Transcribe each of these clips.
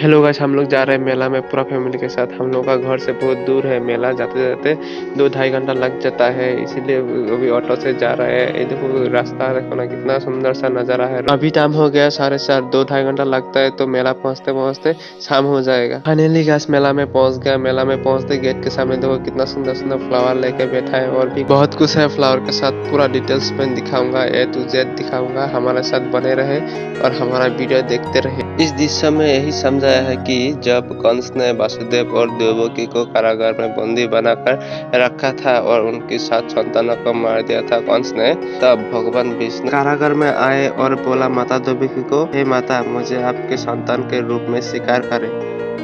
Hello guys, हम लोग जा रहे हैं मेला में पूरा फैमिली के साथ। हम लोग का घर से बहुत दूर है मेला। जाते जाते 2-2.5 घंटा लग जाता है, इसीलिए अभी ऑटो से जा रहे हैं। ये देखो रास्ता, देखो ना कितना सुंदर सा नजारा है। अभी टाइम हो गया 4:30, 2-2.5 घंटा लगता है तो मेला पहुंचते पहुंचते शाम हो जाएगा। फाइनली गाइस मेला में पहुंच गया। मेला में पहुंचते गेट के सामने देखो कितना सुंदर सुंदर फ्लावर लेके बैठा है, और भी बहुत कुछ है फ्लावर के साथ। पूरा डिटेल्स में दिखाऊंगा, A to Z दिखाऊंगा। हमारे साथ बने रहे और हमारा वीडियो देखते रहे। इस दृश्य में यही समझाया है कि जब कंस ने वासुदेव और देवकी को कारागार में बंदी बनाकर रखा था और उनकी 7 संतानों को मार दिया था कंस ने, तब भगवान विष्णु कारागार में आए और बोला माता देवकी को, हे माता, मुझे आपके संतान के रूप में स्वीकार करें।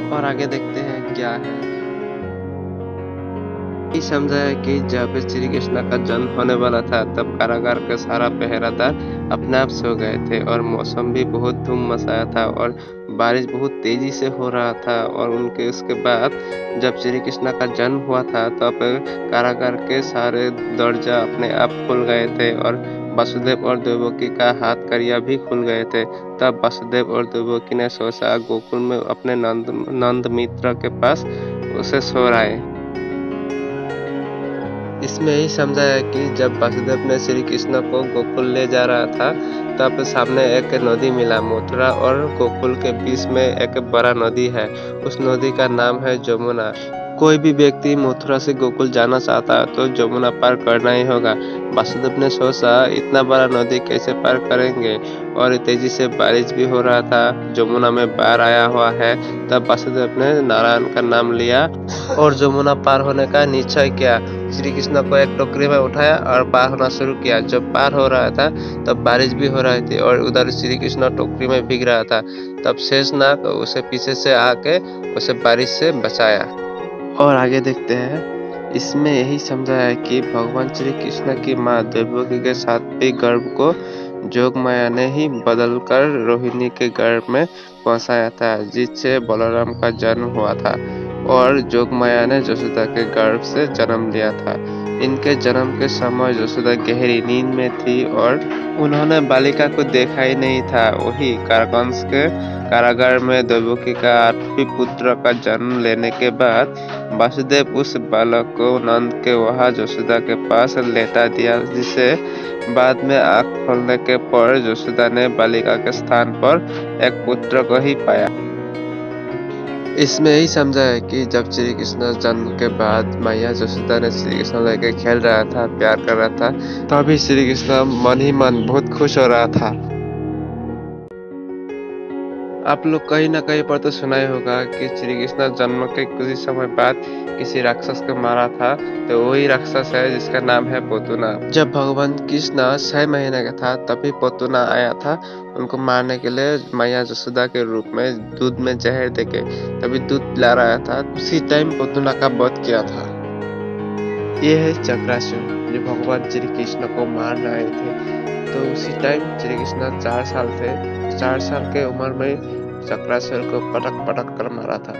और आगे देखते हैं क्या है। ये समझाया कि जब श्री कृष्ण का जन्म होने वाला था तब कारागार के सारा पहरादार अपने आप सो गए थे और मौसम भी बहुत धूम मचाया था और बारिश बहुत तेजी से हो रहा था। और उसके बाद जब श्री कृष्ण का जन्म हुआ था तब कारागार के सारे दरवाजा अपने आप खुल गए थे और वासुदेव और देवकी का हाथ करिया भी खुल गए थे। तब वासुदेव और देवकी ने सोचा गोकुल में अपने नंद मित्र के पास उसे सो रहे। इसमें यही समझाया कि जब वासुदेव ने श्री कृष्ण को गोकुल ले जा रहा था तब सामने एक नदी मिला। मथुरा और गोकुल के बीच में एक बड़ा नदी है, उस नदी का नाम है जमुना। कोई भी व्यक्ति मथुरा से गोकुल जाना चाहता है तो जमुना पार करना ही होगा। वासुदेव ने सोचा इतना बड़ा नदी कैसे पार करेंगे, और तेजी से बारिश भी हो रहा था, जमुना में बाढ़ आया हुआ है। तब वासुदेव ने नारायण का नाम लिया और जमुना पार होने का निश्चय किया। श्री कृष्ण को एक टोकरी में उठाया और पार होना शुरू किया। जब पार हो रहा था तब बारिश भी हो रही थी और उधर श्री कृष्ण टोकरी में भीग रहा था। तब शेषनाग उसे पीछे से आके उसे बारिश से बचाया। और आगे देखते हैं। इसमें यही समझाया है कि भगवान श्री कृष्ण की माँ देवकी के सात्विक गर्भ को जोगमाया ने ही बदलकर रोहिणी के गर्भ में पहुंचाया था, जिससे बलराम का जन्म हुआ था। और जोगमाया ने यशोदा के गर्भ से जन्म लिया था। इनके जन्म के समय यशोदा गहरी नींद में थी और उन्होंने बालिका को देखा ही नहीं था। वही कंस के कारागार में देवकी का 8वें पुत्र का जन्म लेने के बाद वासुदेव उस बालक को नंद के वहां यशोदा के पास लेटा दिया, जिसे बाद में आँख खोलने के पर यशोदा ने बालिका के स्थान पर एक पुत्र को ही पाया। इसमें यही समझा है कि जब श्री कृष्ण जन्म के बाद मैया यशोदा ने श्री कृष्ण लेके खेल रहा था, प्यार कर रहा था, तभी श्री कृष्ण मन ही मन बहुत खुश हो रहा था। आप लोग कहीं ना कहीं पर तो सुना ही होगा कि श्री कृष्ण जन्म के कुछ ही समय बाद किसी राक्षस को मारा था, तो वही राक्षस है जिसका नाम है पोतुना। जब भगवान कृष्ण 6 महीने का था तभी पोतुना आया था उनको मारने के लिए, मैया यशोदा के रूप में दूध में जहर देके तभी दूध पिला रहा था। उसी टाइम पोतुना का वध किया था। ये है चक्रासुर जो भगवान श्री कृष्ण को मारने आए थे। तो उसी टाइम श्री कृष्ण 4 साल थे। 4 साल के उम्र में चक्रासुर को पटक पटक कर मारा था।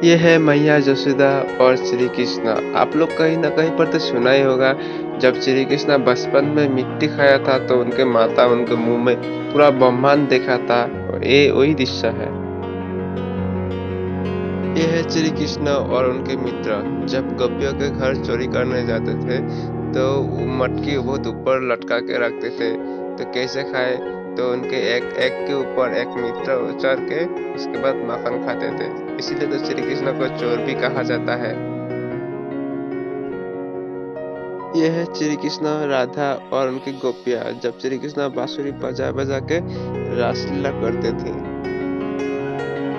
ये है मैया यशोदा और श्री कृष्ण। आप लोग कहीं ना कहीं पर तो सुना ही होगा, जब श्री कृष्ण बचपन में मिट्टी खाया था तो उनके माता उनके मुंह में पूरा ब्रह्मांड देखा था। ये वही दृश्य है। ये है श्री कृष्ण और उनके मित्र जब गोपियों के घर चोरी करने जाते थे तो मटकी बहुत ऊपर लटका के रखते थे, तो कैसे खाए, तो उनके एक एक के ऊपर एक मित्र उतर के उसके बाद माखन खाते थे, इसीलिए तो श्री कृष्ण को चोर भी कहा जाता है। यह है श्री कृष्ण, राधा और उनकी गोपियां जब श्री कृष्ण बांसुरी बजा बजा के रासलीला करते थे।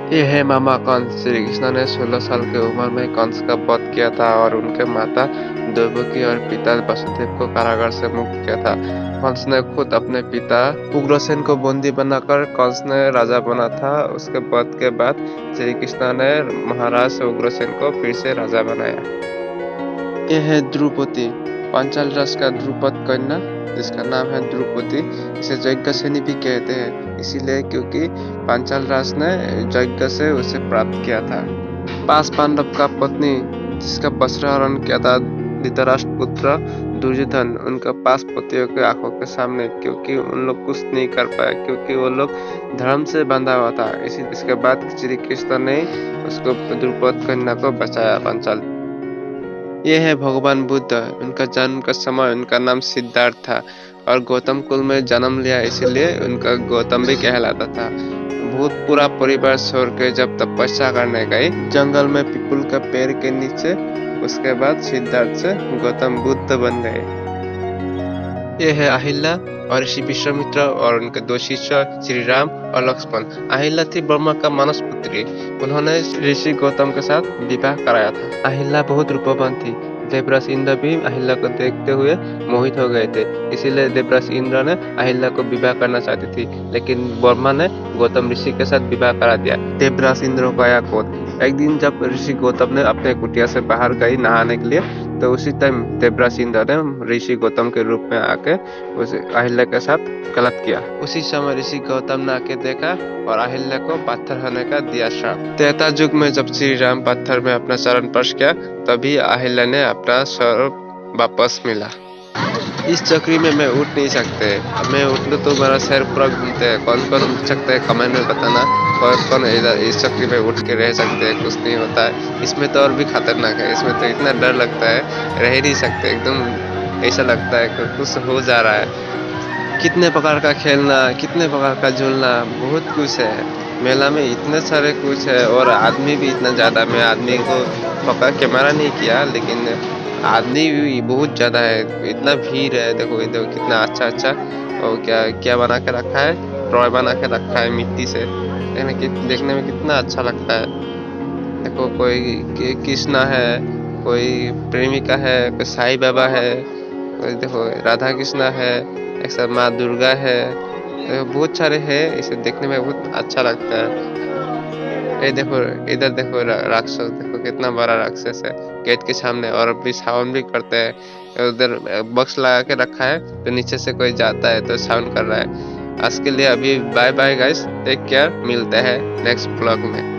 ये है मामा कंस। श्री कृष्ण ने 16 साल की उम्र में कंस का वध किया था और उनके माता देवकी और पिता वसुदेव को कारागार से मुक्त किया था। कंस ने खुद अपने पिता उग्रसेन को बंदी बनाकर कंस ने राजा बना था। उसके वध के बाद श्री कृष्ण ने महाराज उग्रसेन को फिर से राजा बनाया। यह है द्रौपदी, पांचाल राज का द्रुपद कन्या, जिसका नाम है द्रौपदी। इसे यज्ञसेनी भी कहते हैं, इसीलिए क्योंकि पांचाल राज ने यज्ञ से उसे प्राप्त किया था। 5 पांडव का पत्नी जिसका वस्त्रहरण किया था धृतराष्ट्र पुत्र दुर्योधन उनका पास पतियों की आंखों के सामने, क्योंकि उन लोग कुछ नहीं कर पाए, क्योंकि वो लोग धर्म से बंधा हुआ था। इसके बाद श्री कृष्ण ने उसको द्रुपद कन्या को बचाया पांचाल। ये है भगवान बुद्ध। उनका जन्म का समय उनका नाम सिद्धार्थ था और गौतम कुल में जन्म लिया, इसलिए उनका गौतम भी कहलाता था। भूत पूरा परिवार छोड़ के जब तपस्या करने गए जंगल में पीपल का पेड़ के नीचे, उसके बाद सिद्धार्थ से गौतम बुद्ध बन गए। ये है अहिल्या और ऋषि विश्वामित्र और उनके दो शिष्य श्री राम और लक्ष्मण। अहिल्या थी ब्रह्मा का मानस पुत्री। उन्होंने ऋषि गौतम के साथ विवाह कराया था। अहिल्या बहुत रूपवान थी। देवराज इंद्र भी अहिल्या को देखते हुए मोहित हो गए थे, इसीलिए देवराज इंद्र ने अहिल्या को विवाह करना चाहती थी, लेकिन ब्रह्मा ने गौतम ऋषि के साथ विवाह करा दिया। देवराज इंद्र को आया क्रोध। एक दिन जब ऋषि गौतम ने अपने कुटिया से बाहर गई नहाने के लिए, तो उसी टाइम देवराज इंद्र ने ऋषि गौतम के रूप में आके उस अहिल्या के साथ गलत किया। उसी समय ऋषि गौतम ने आके देखा और अहिल्या को पत्थर होने का दिया श्राप। त्रेता युग में जब श्री राम पत्थर में अपना चरण स्पर्श किया, तभी अहिल्या ने अपना स्वरूप वापस मिला। इस चक्री में मैं उठ नहीं सकते। मैं उठूं तो मेरा शहर पूरा घूमते हैं। कौन कौन उठ सकते हैं कमेंट में बताना। कौन कौन इधर इस चक्री में उठ के रह सकते हैं, कुछ नहीं होता है। इसमें तो और भी खतरनाक है। इसमें तो इतना डर लगता है, रह ही नहीं सकते। एकदम ऐसा लगता है कि कुछ हो जा रहा है। कितने प्रकार का खेलना, कितने प्रकार का झूलना, बहुत कुछ है मेला में। इतने सारे कुछ है और आदमी भी इतना ज्यादा। मैं आदमी को पकड़ कैमरा नहीं किया, लेकिन आदमी भी बहुत ज्यादा है। इतना भीड़ है। देखो इधर कितना अच्छा अच्छा और क्या क्या बना के रखा है, टॉय बना के रखा है मिट्टी से। देखने में कितना अच्छा लगता है। देखो कोई कृष्णा है, कोई प्रेमिका है, कोई साईं बाबा है, कोई देखो राधा कृष्णा है, एक साथ माँ दुर्गा है। बहुत सारे हैं। इसे देखने में बहुत अच्छा लगता है। ये देखो इधर देखो राक्षस, देखो कितना बड़ा राक्षस है गेट के सामने, और अभी साउंड भी करते हैं। उधर बॉक्स लगा के रखा है, तो नीचे से कोई जाता है तो साउंड कर रहा है। आज के लिए अभी bye bye guys, take care. मिलते हैं नेक्स्ट ब्लॉग में।